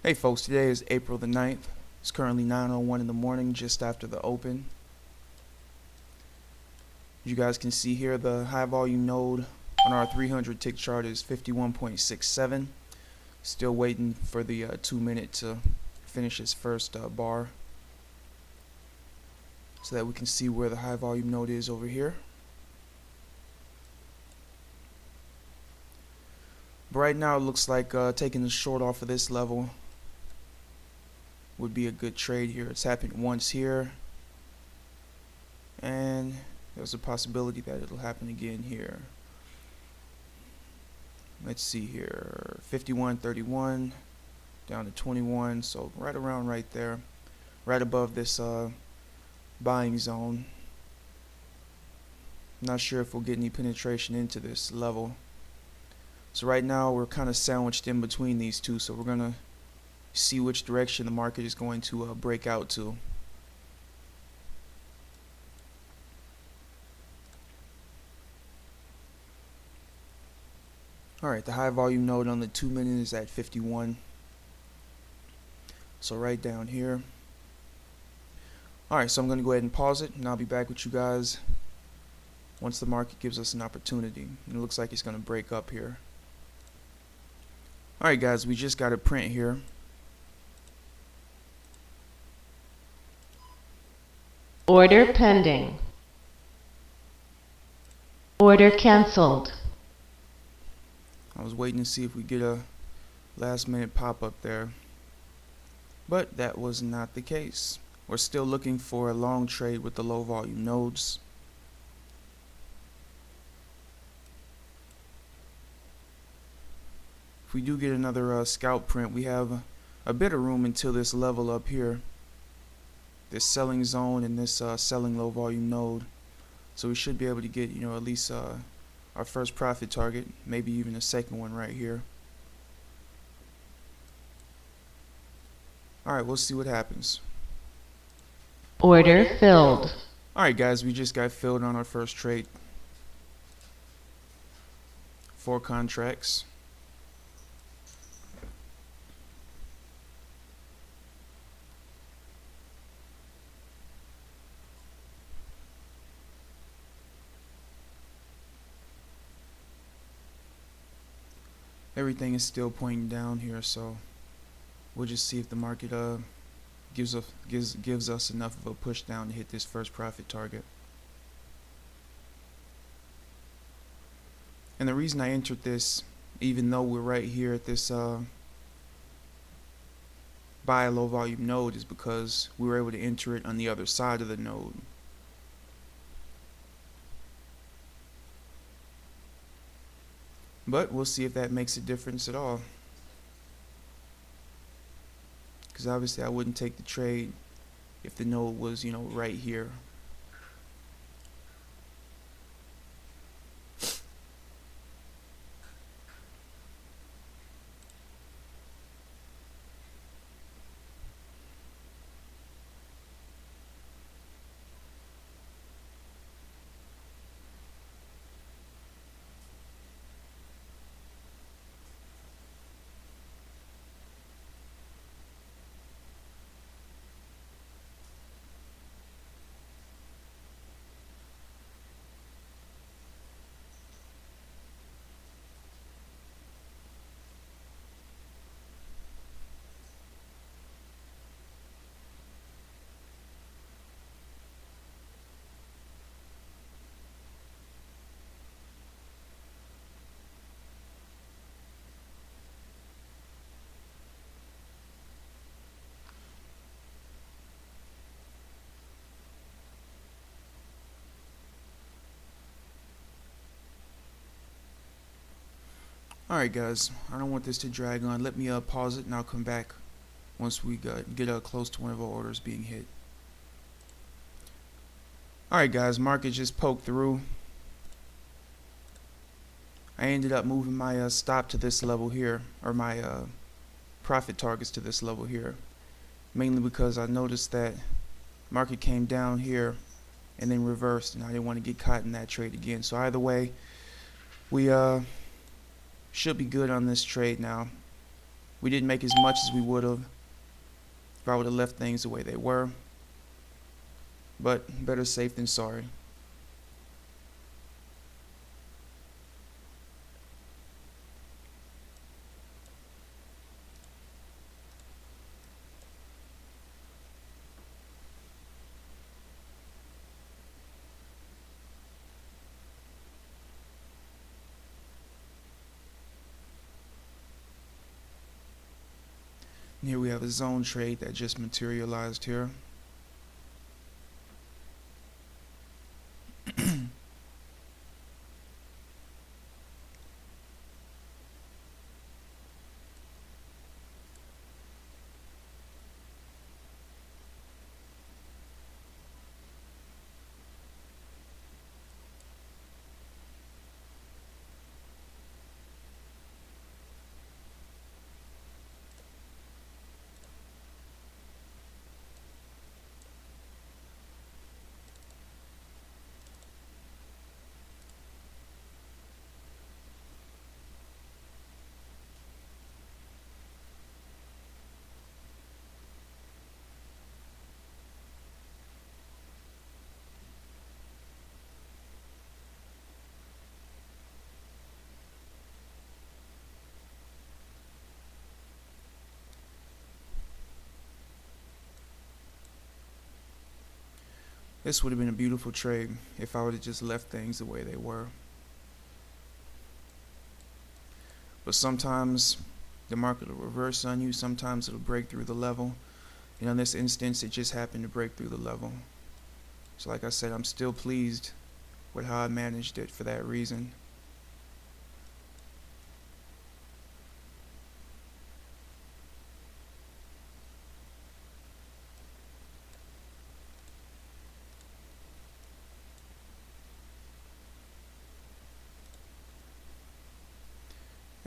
Hey folks, today is April the 9th. It's currently 9:01 in the morning, just after the open. You guys can see here the high volume node on our 300 tick chart is 51.67. Still waiting for the 2-minute to finish its first bar so that we can see where the high volume node is over here. But right now it looks like taking the short off of this level would be a good trade here. It's happened once here, and there's a possibility that it'll happen again here. Let's see here, 51.31 down to 21, so right around right there, right above this buying zone. Not sure if we'll get any penetration into this level. So right now we're kind of sandwiched in between these two, so we're gonna see which direction the market is going to break out to. Alright, the high volume node on the 2-minute is at 51. So right down here. Alright, so I'm going to go ahead and pause it, and I'll be back with you guys once the market gives us an opportunity. And it looks like it's going to break up here. Alright guys, we just got a print here. Order pending. Order canceled. I was waiting to see if we get a last minute pop up there, but that was not the case. We're still looking for a long trade with the low volume nodes. If we do get another scalp print, we have a bit of room until this level up here, this selling zone and this selling low volume node. So we should be able to get, at least our first profit target, maybe even a second one right here. Alright, we'll see what happens. Order filled. Alright guys, we just got filled on our first trade. 4 contracts. Everything is still pointing down here, so we'll just see if the market gives us enough of a push down to hit this first profit target. And the reason I entered this, even though we're right here at this buy a low volume node, is because we were able to enter it on the other side of the node. But we'll see if that makes a difference at all. Because obviously I wouldn't take the trade if the node was, right here. Alright guys, I don't want this to drag on. Let me pause it and I'll come back once we get close to one of our orders being hit. Alright guys, market just poked through. I ended up moving my stop to this level here, or my profit targets to this level here, mainly because I noticed that market came down here and then reversed, and I didn't want to get caught in that trade again. So either way, we should be good on this trade now. We didn't make as much as we would have if I would have left things the way they were, but better safe than sorry. And here we have a zone trade that just materialized here. This would have been a beautiful trade if I would have just left things the way they were. But sometimes the market will reverse on you. Sometimes it'll break through the level. And in this instance, it just happened to break through the level. So like I said, I'm still pleased with how I managed it for that reason.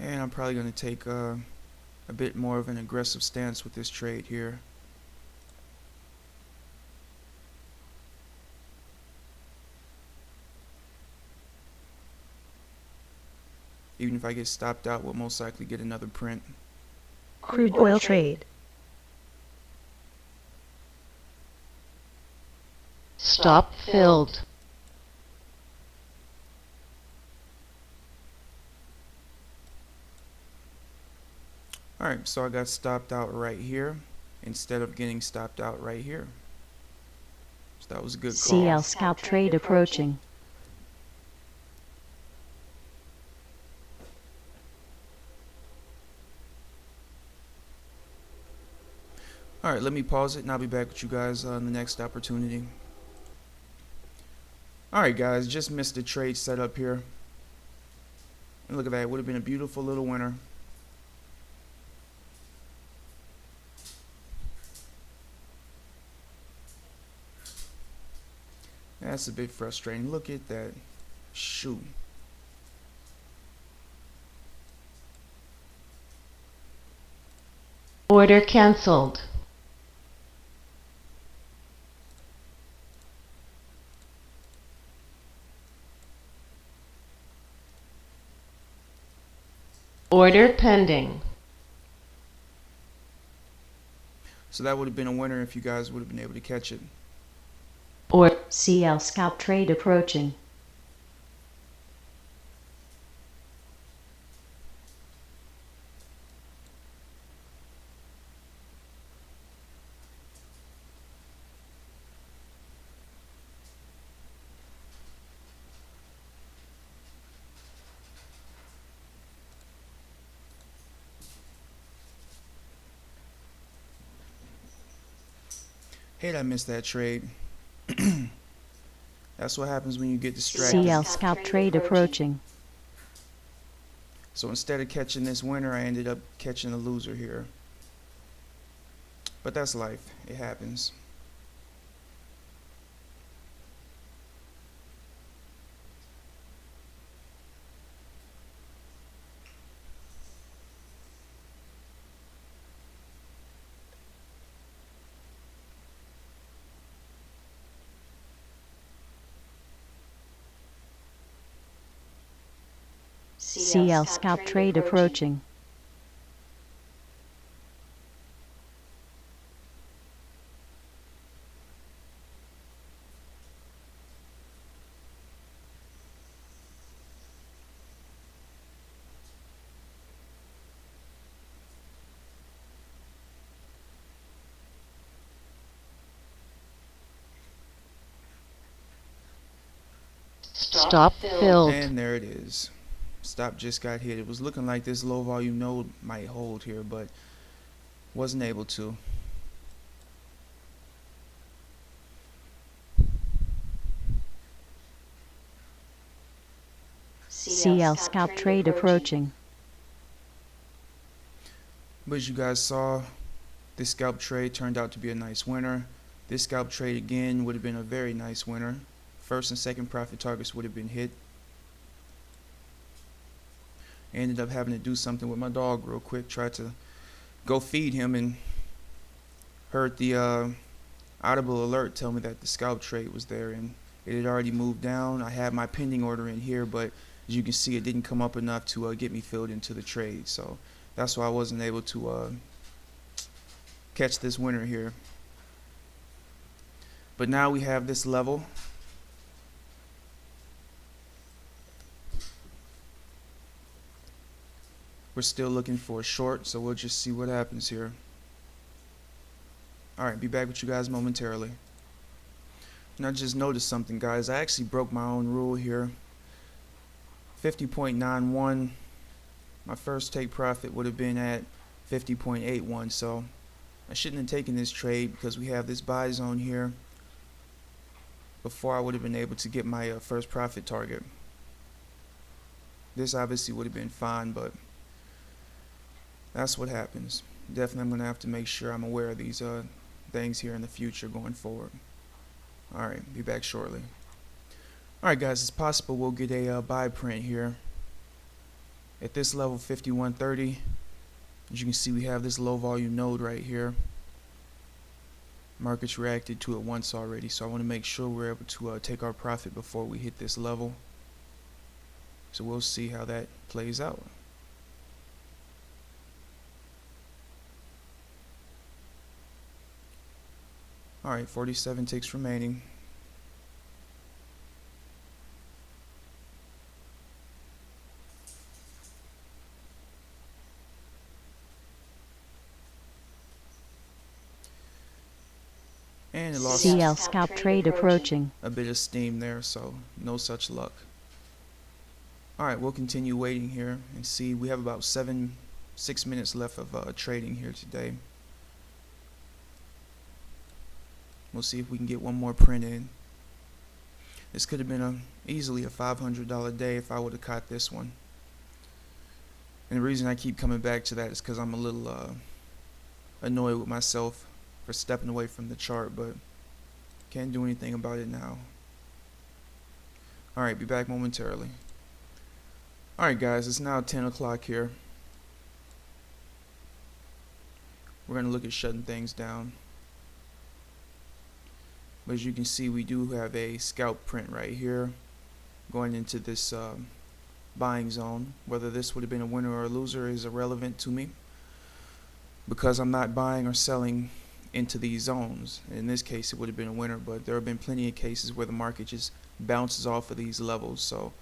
And I'm probably going to take a bit more of an aggressive stance with this trade here. Even if I get stopped out, we'll most likely get another print. Crude oil trade. Stop filled. Alright, so I got stopped out right here instead of getting stopped out right here. So that was a good call. CL scalp trade approaching. Alright, let me pause it and I'll be back with you guys on the next opportunity. Alright guys, just missed the trade setup here. And look at that, it would have been a beautiful little winner. That's a bit frustrating. Look at that. Shoot. Order cancelled. Order pending. So that would have been a winner if you guys would have been able to catch it. Or CL scalp trade approaching. Hate I missed that trade. That's what happens when you get distracted. CL scalp trade approaching. So instead of catching this winner, I ended up catching a loser here. But that's life. It happens. CL scalp trade approaching. Stop filled. And there it is. Stop just got hit. It was looking like this low volume node might hold here, but wasn't able to. CL scalp trade approaching. But as you guys saw, this scalp trade turned out to be a nice winner. This scalp trade again would have been a very nice winner. First and second profit targets would have been hit. I ended up having to do something with my dog real quick. Tried to go feed him and heard the audible alert tell me that the scalp trade was there and it had already moved down. I had my pending order in here, but as you can see, it didn't come up enough to get me filled into the trade. So that's why I wasn't able to catch this winner here. But now we have this level. We're still looking for a short, so we'll just see what happens here. Alright, be back with you guys momentarily. And I just noticed something, guys. I actually broke my own rule here. 50.91. My first take profit would have been at 50.81, so I shouldn't have taken this trade because we have this buy zone here before I would have been able to get my first profit target. This obviously would have been fine, but that's what happens. Definitely I'm going to have to make sure I'm aware of these things here in the future going forward. Alright, be back shortly. Alright guys, it's possible we'll get a buy print here. At this level 5130, as you can see we have this low volume node right here. Markets reacted to it once already, so I want to make sure we're able to take our profit before we hit this level. So we'll see how that plays out. Alright, 47 ticks remaining. And it lost CL scalp trade approaching. a bit of steam there, so no such luck. Alright, we'll continue waiting here and see. We have about 6 minutes left of trading here today. We'll see if we can get one more print in. This could have been easily a $500 day if I would have caught this one. And the reason I keep coming back to that is because I'm a little annoyed with myself for stepping away from the chart, but can't do anything about it now. Alright, be back momentarily. Alright guys, it's now 10 o'clock here. We're going to look at shutting things down. But as you can see, we do have a scalp print right here going into this buying zone. Whether this would have been a winner or a loser is irrelevant to me because I'm not buying or selling into these zones. In this case it would have been a winner, but there have been plenty of cases where the market just bounces off of these levels, so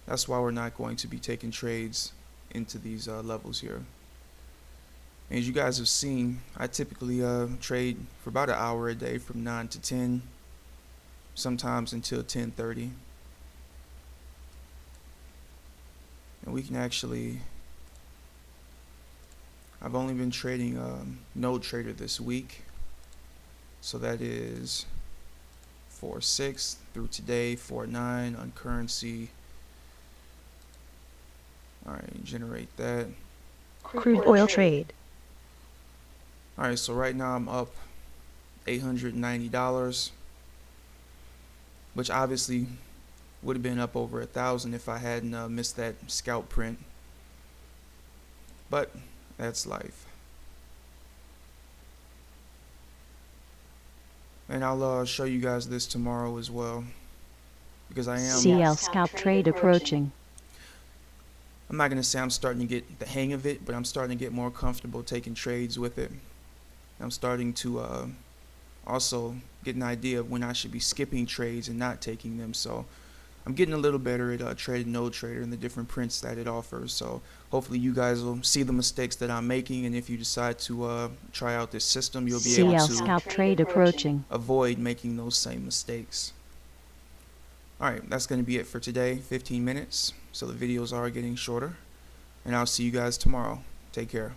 that's why we're not going to be taking trades into these levels here. And as you guys have seen, I typically trade for about an hour a day from 9 to 10, sometimes until 10:30. And we can actually, I've only been trading Nodetrader this week, so that is 4/6 through today, 4/9 on currency. Alright, generate that. Crude oil trade. Alright, so right now I'm up $890, which obviously would have been up over 1,000 if I hadn't missed that scalp print. But that's life. And I'll show you guys this tomorrow as well, because I am. CL scalp trade approaching. I'm not going to say I'm starting to get the hang of it, but I'm starting to get more comfortable taking trades with it. I'm starting to also get an idea of when I should be skipping trades and not taking them. So I'm getting a little better at trading Nodetrader and the different prints that it offers. So hopefully you guys will see the mistakes that I'm making, and if you decide to try out this system, you'll be able CL to scalp trade approaching. avoid making those same mistakes. Alright, that's going to be it for today. 15 minutes. So the videos are getting shorter. And I'll see you guys tomorrow. Take care.